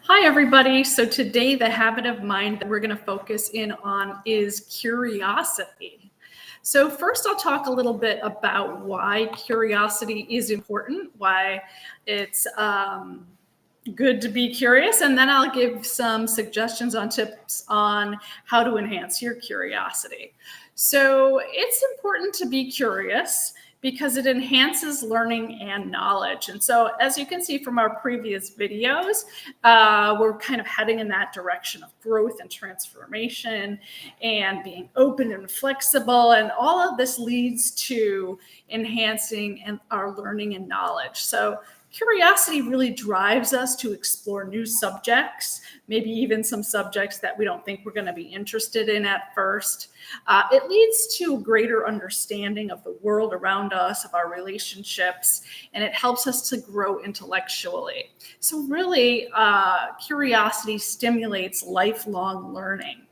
Hi, everybody. So today, the habit of mind that we're going to focus in on is curiosity. So first, I'll talk a little bit about why curiosity is important, why it's good to be curious, and then I'll give some suggestions on tips on how to enhance your curiosity. So it's important to be curious because it enhances learning and knowledge. And so, as you can see from our previous videos, we're kind of heading in that direction of growth and transformation and being open and flexible. And all of this leads to enhancing our learning and knowledge. So curiosity really drives us to explore new subjects, maybe even some subjects that we don't think we're going to be interested in at first. It leads to greater understanding of the world around us, of our relationships, and it helps us to grow intellectually. So really, curiosity stimulates lifelong learning.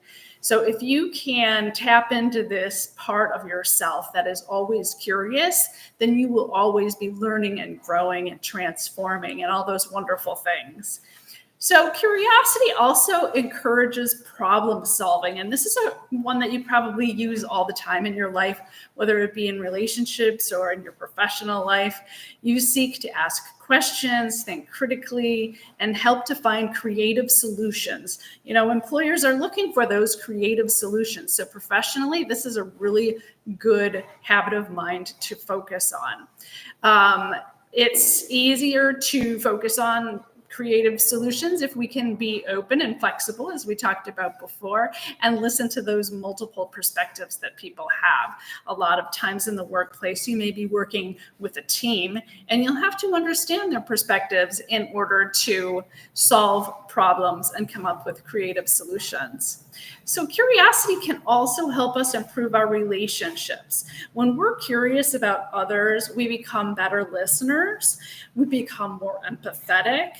So if you can tap into this part of yourself that is always curious, then you will always be learning and growing and transforming and all those wonderful things. So curiosity also encourages problem solving. And this is one that you probably use all the time in your life, whether it be in relationships or in your professional life. You seek to ask questions, think critically, and help to find creative solutions. You know, employers are looking for those creative solutions. So professionally, this is a really good habit of mind to focus on. It's easier to focus on creative solutions if we can be open and flexible, as we talked about before, and listen to those multiple perspectives that people have. A lot of times in the workplace, you may be working with a team, and you'll have to understand their perspectives in order to solve problems and come up with creative solutions. So curiosity can also help us improve our relationships. When we're curious about others, we become better listeners, we become more empathetic,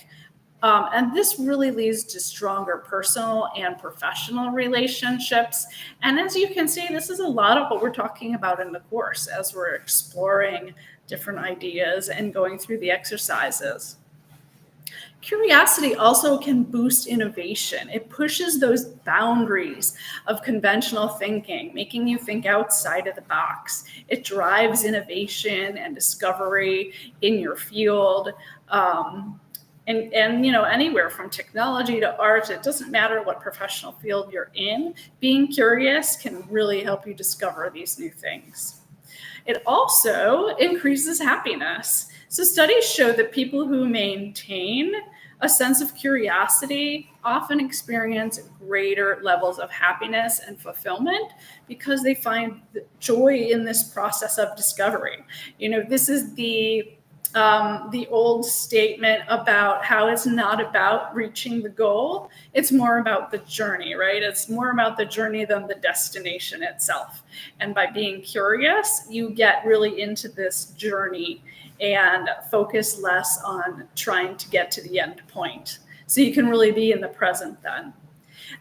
and this really leads to stronger personal and professional relationships. And as you can see, this is a lot of what we're talking about in the course as we're exploring different ideas and going through the exercises. Curiosity also can boost innovation. It pushes those boundaries of conventional thinking, making you think outside of the box. It drives innovation and discovery in your field. And you know, anywhere from technology to art, it doesn't matter what professional field you're in, being curious can really help you discover these new things. It also increases happiness. So studies show that people who maintain a sense of curiosity often experience greater levels of happiness and fulfillment because they find joy in this process of discovery. You know, this is the old statement about how it's not about reaching the goal. It's more about the journey, right? It's more about the journey than the destination itself. And by being curious, you get really into this journey and focus less on trying to get to the end point. So you can really be in the present then.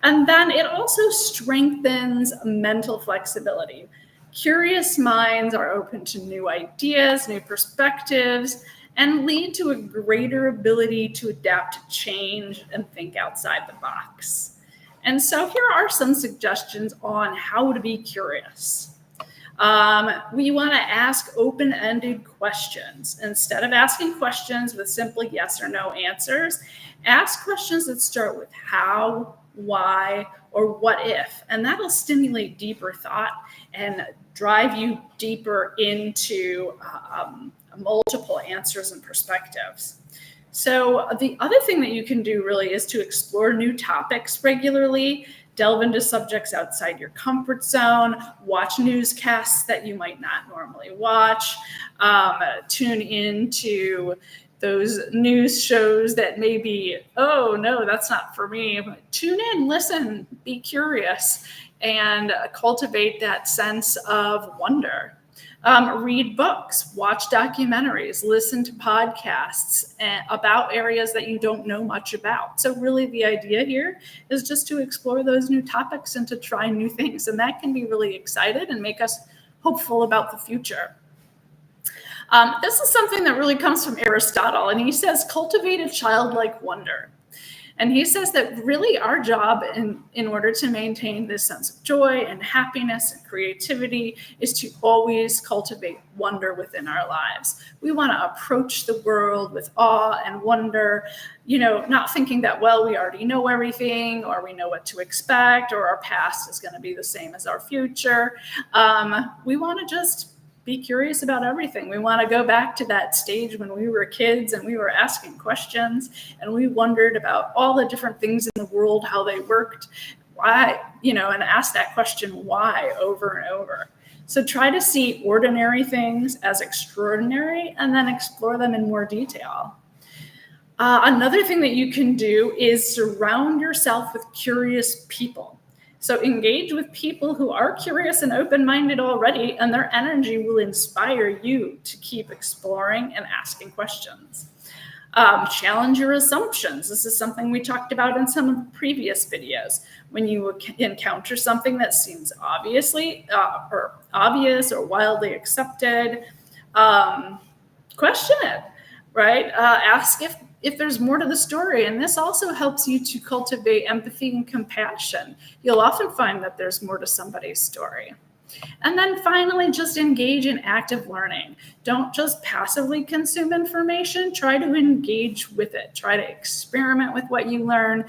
And then it also strengthens mental flexibility. Curious minds are open to new ideas, new perspectives, and lead to a greater ability to adapt to change and think outside the box. And so here are some suggestions on how to be curious. We want to ask open-ended questions. Instead of asking questions with simply yes or no answers, ask questions that start with how, why, or what if, and that'll stimulate deeper thought and drive you deeper into multiple answers and perspectives. So the other thing that you can do really is to explore new topics regularly, delve into subjects outside your comfort zone, watch newscasts that you might not normally watch, tune into those news shows that maybe, oh no, that's not for me. But tune in, listen, be curious, and cultivate that sense of wonder. Read books, watch documentaries, listen to podcasts about areas that you don't know much about. So really the idea here is just to explore those new topics and to try new things. And that can be really excited and make us hopeful about the future. This is something that really comes from Aristotle, and he says, cultivate a childlike wonder. And he says that really our job in order to maintain this sense of joy and happiness and creativity is to always cultivate wonder within our lives. We want to approach the world with awe and wonder, not thinking that, well, we already know everything, or we know what to expect, or our past is going to be the same as our future. We want to just be curious about everything. We want to go back to that stage when we were kids and we were asking questions and we wondered about all the different things in the world, how they worked, why, and ask that question why over and over. So try to see ordinary things as extraordinary and then explore them in more detail. Another thing that you can do is surround yourself with curious people. So engage with people who are curious and open-minded already, and their energy will inspire you to keep exploring and asking questions. Challenge your assumptions. This is something we talked about in some of the previous videos. When you encounter something that seems obvious or wildly accepted, question it, right? Ask if there's more to the story. And this also helps you to cultivate empathy and compassion. You'll often find that there's more to somebody's story. And then finally, just engage in active learning. Don't just passively consume information. Try to engage with it. Try to experiment with what you learn,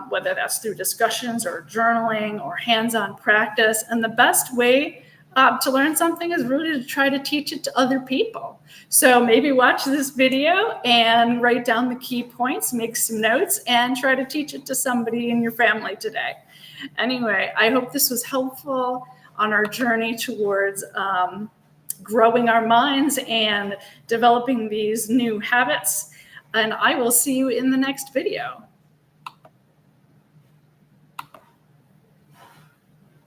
whether that's through discussions or journaling or hands-on practice. And the best way to learn something is really to try to teach it to other people. So maybe watch this video and write down the key points, make some notes, and try to teach it to somebody in your family today. Anyway, I hope this was helpful on our journey towards growing our minds and developing these new habits. And I will see you in the next video.